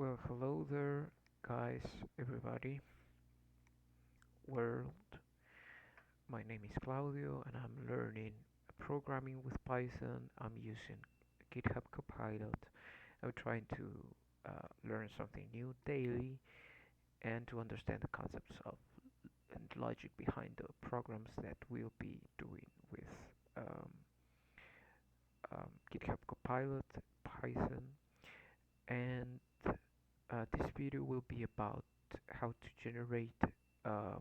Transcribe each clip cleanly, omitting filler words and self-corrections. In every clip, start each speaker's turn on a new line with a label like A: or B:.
A: Well, hello there, guys, everybody, world. My name is Claudio, and I'm learning programming with Python. I'm using GitHub Copilot. I'm trying to learn something new daily and to understand the concepts of and logic behind the programs that we'll be doing with um, GitHub Copilot, Python, and this video will be about how to generate uh,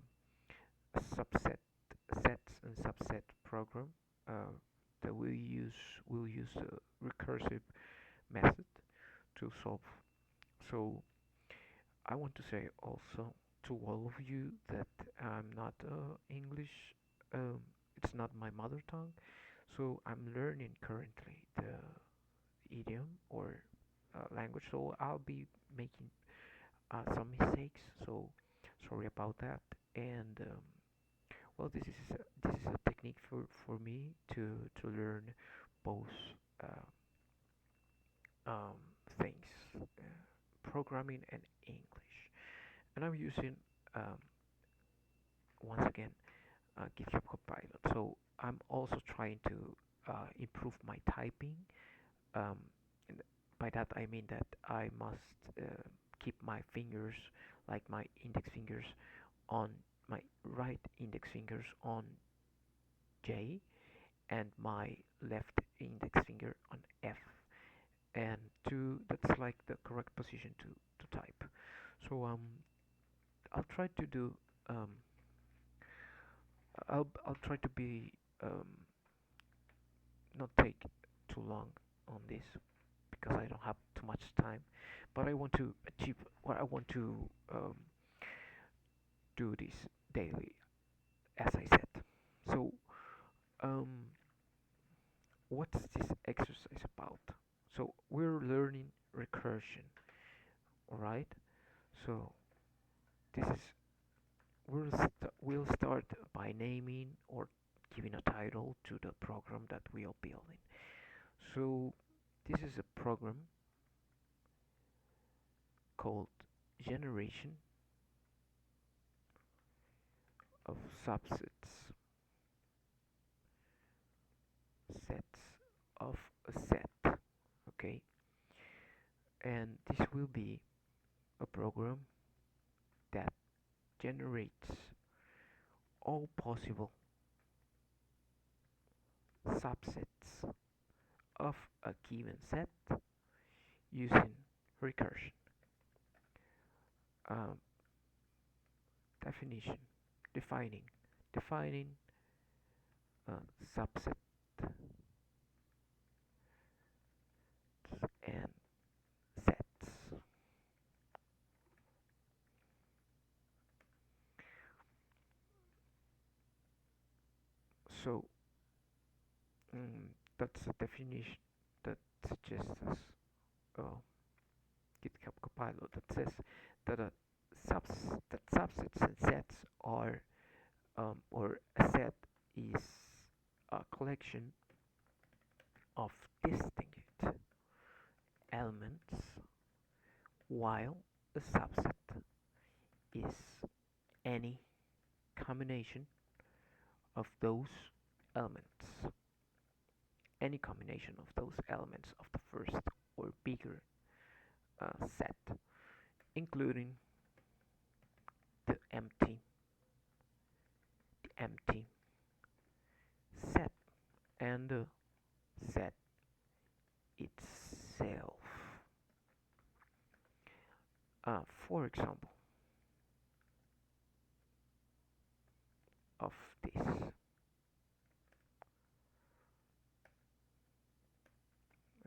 A: subset sets and subset program uh, that will use a recursive method to solve. So I want to say also to all of you that I'm not English. Um, it's not my mother tongue, so I'm learning currently the idiom or language. So I'll be making some mistakes. So sorry about that. And well, this is a technique for me to learn both uh, um, things, programming and English. And I'm using um, once again GitHub Copilot. So I'm also trying to improve my typing. Um, and by that I mean that I must keep my fingers, like my index fingers, on my right index fingers on J and my left index finger on F, and that's like the correct position to type. So I'll try to do um, I'll try to be not take too long on this because I don't have too much time, but I want to achieve what I want to um, do this daily, as I said. So um, what's this exercise about? So we're learning recursion, all right? So this is we'll start by naming or giving a title to the program that we are building. So this is a program called generation of subsets sets of a set. Okay, and this will be a program that generates all possible subsets of a given set using recursion. Um, definition defining defining subsets and sets. So that's a definition that suggests us uh, GitHub Copilot that says that that subsets and sets are or a set is a collection of distinct elements, while a subset is any combination of those elements, any combination of those elements of the first or bigger set, including the empty set and the set itself. For example of this,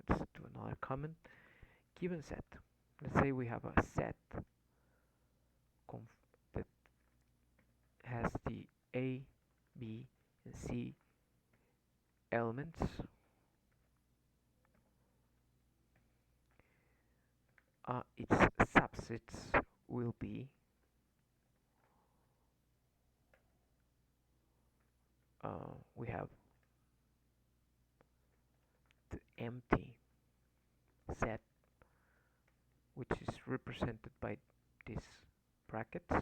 A: let's do another comment. Given set, let's say we have a set that has the A, B, and C elements. Its subsets will be we have the empty set which is represented by these brackets,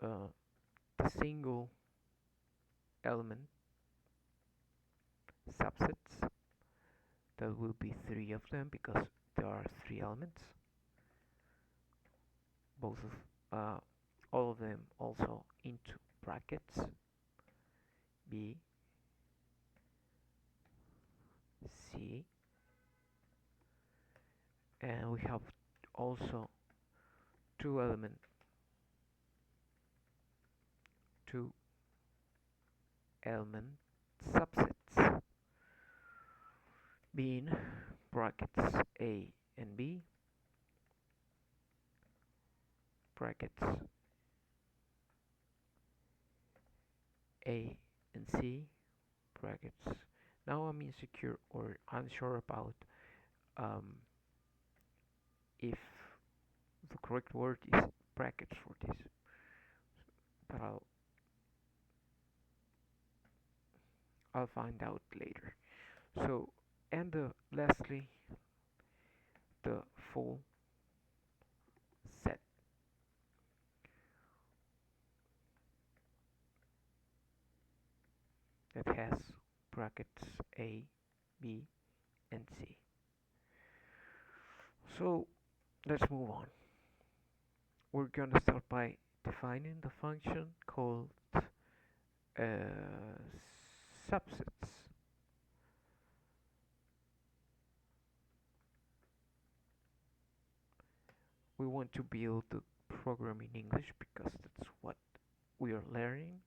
A: the single element subsets. There will be three of them because there are three elements. Both of all of them also into brackets. B, C, and we have also two element two element subsets, being brackets A and B, brackets A and C, brackets. Now I'm insecure or unsure about um, if the correct word is brackets for this, but I'll find out later. So, and lastly, the full set that has brackets A, B, and C. So let's move on. We're gonna start by defining the function called subsets. We want to build the program in English because that's what we are learning,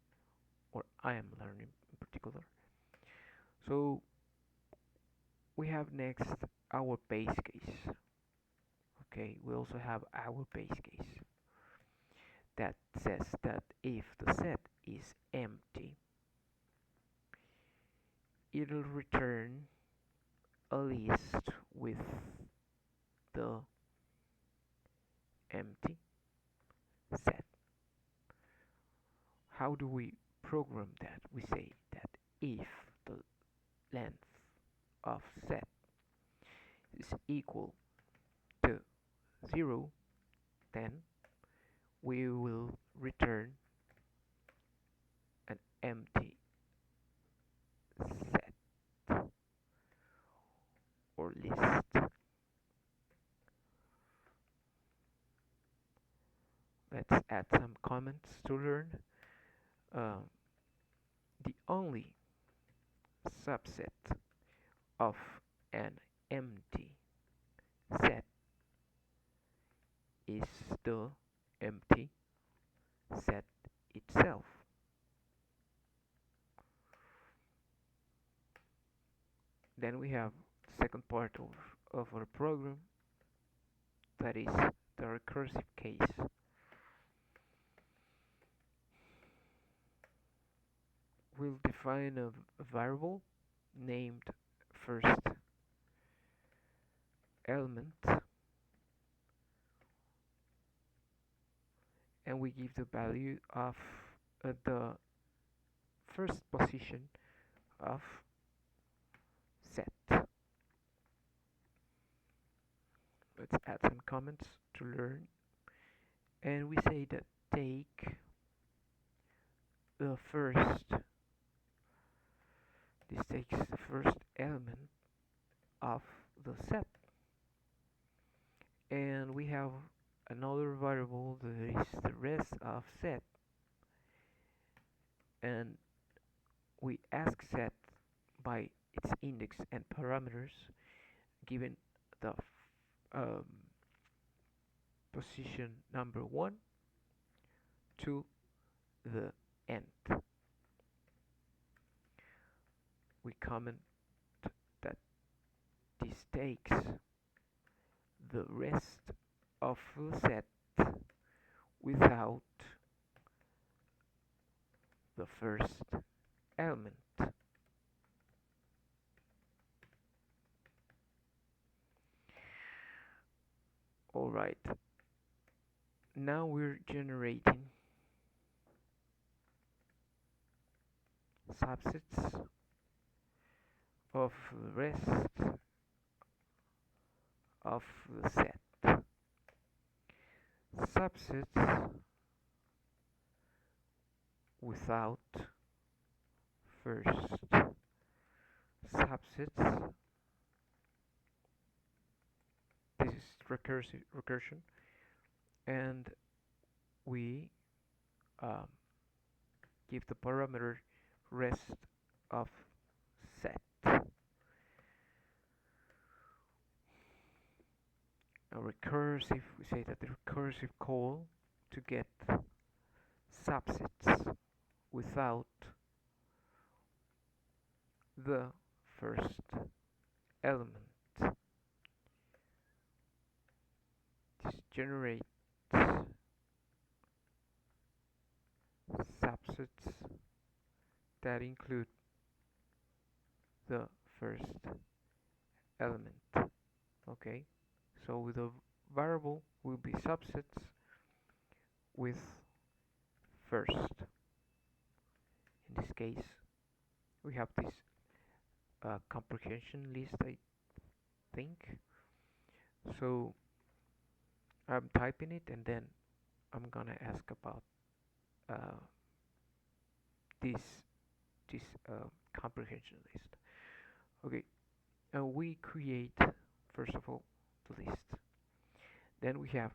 A: or I am learning in particular. So we have next our base case. Okay, we also have our base case that says that if the set is empty, it'll return a list with the empty set. How do we program that? We say that if the length of set is equal to 0, then we will return an empty set or list. Let's add some comments to learn. Uh, the only subset of an empty set is the empty set itself. Then we have the second part of our program, that is the recursive case. We'll define a variable named first element, and we give the value of the first position of set. Let's add some comments to learn, and we say that take the first, this takes the first element of the set, and we have another variable that is the rest of set, and we ask set by its index and parameters given the um, position number 1 to the end. We comment that this takes the rest of the set without the first element. Alright, now we're generating subsets of the rest of the set. subsets without first subsets. This is recursion, and we um, give the parameter rest of set. A recursive, we say that the recursive call to get subsets without the first element. This generates subsets that include the first element. Okay, so the variable will be subsets with first. In this case, we have this comprehension list, I think. So I'm typing it, and then I'm gonna ask about uh, this comprehension list. Okay, we create first of all the list. Then we have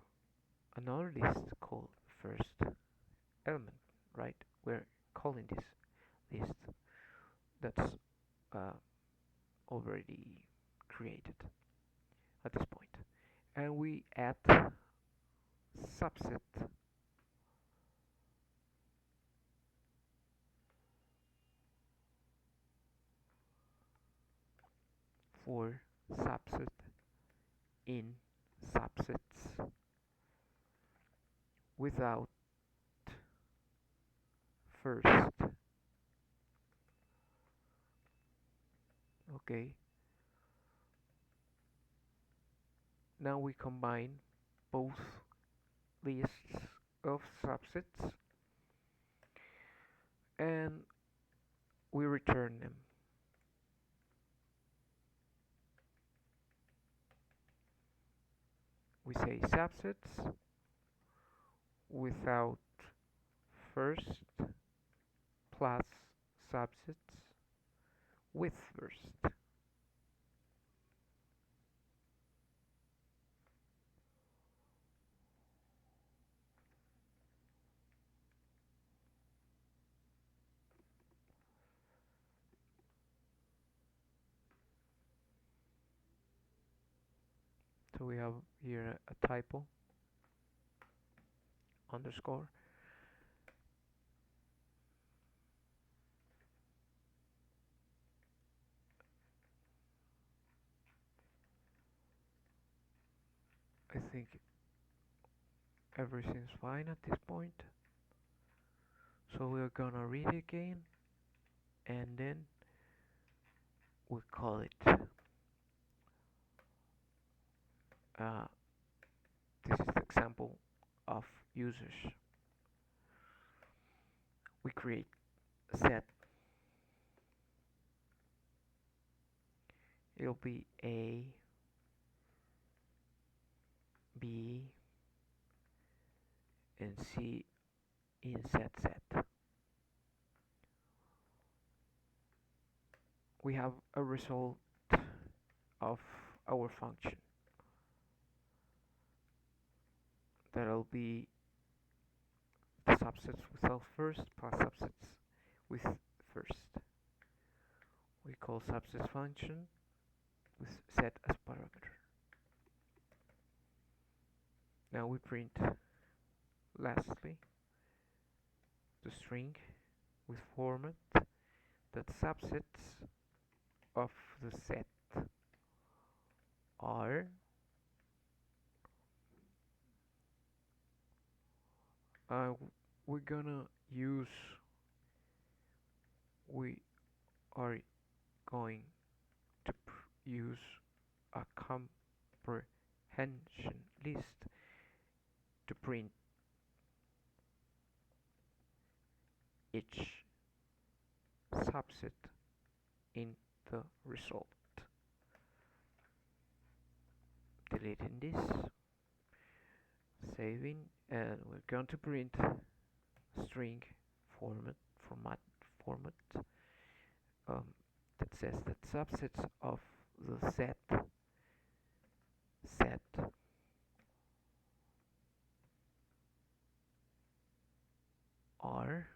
A: another list called first element, right? We're calling this list that's uh, already created at this point, and we add subset for subset in subsets without first. Okay, now we combine both lists of subsets and we return them. We say subsets without first plus subsets with first. So we have here a typo, underscore. I think everything's fine at this point. So we're gonna read it again, and then we call it. This is the example of users. We create a set. It'll be A, B, and C in set. We have a result of our function. That'll be the subsets without first plus subsets with first. We call subsets function with set as parameter. Now we print lastly the string with format that subsets of the set are we're gonna use we are going to use a comprehension list to print each subset in the result. Deleting this, saving, and we're going to print string format format format um, that says that subsets of the set are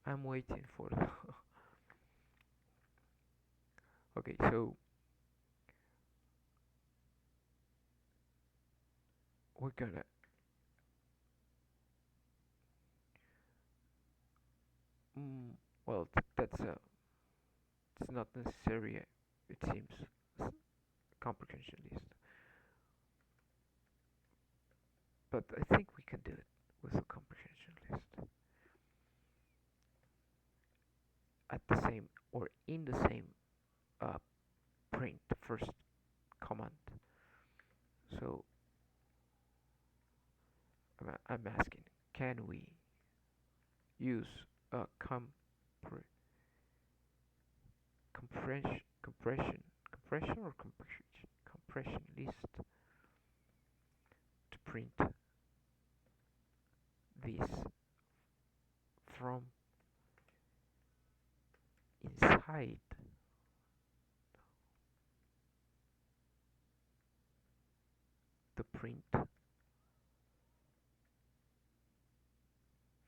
A: I'm waiting for the okay, so we're gonna mm, well that's it's not necessary, it seems, comprehension list, but I think we can do it with a comprehension list at the same or in the same uh, print first command. So I'm asking, can we use a compression or compression list to print this from inside the print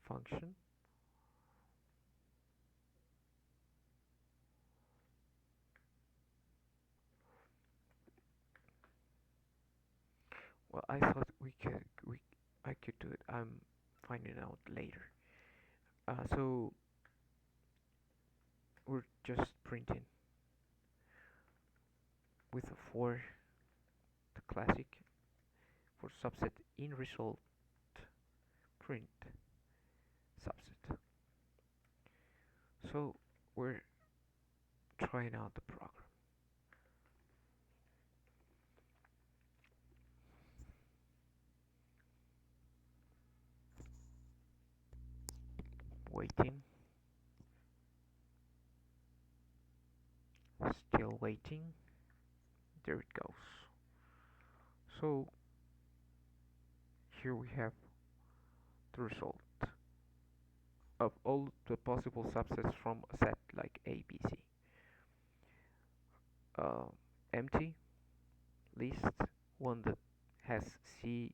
A: function? Well, I thought I could do it. I'm finding out later. So we're just printing with a for the classic for subset in result print subset. So we're trying out the program. Waiting, still waiting. There it goes. So here we have the result of all the possible subsets from a set like A, B, C. Uh, Empty list, one that has C,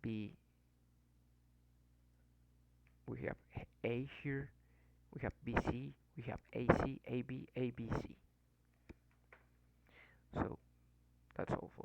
A: B, we have A here, we have BC, we have AC, AB, ABC. So that's all, folks.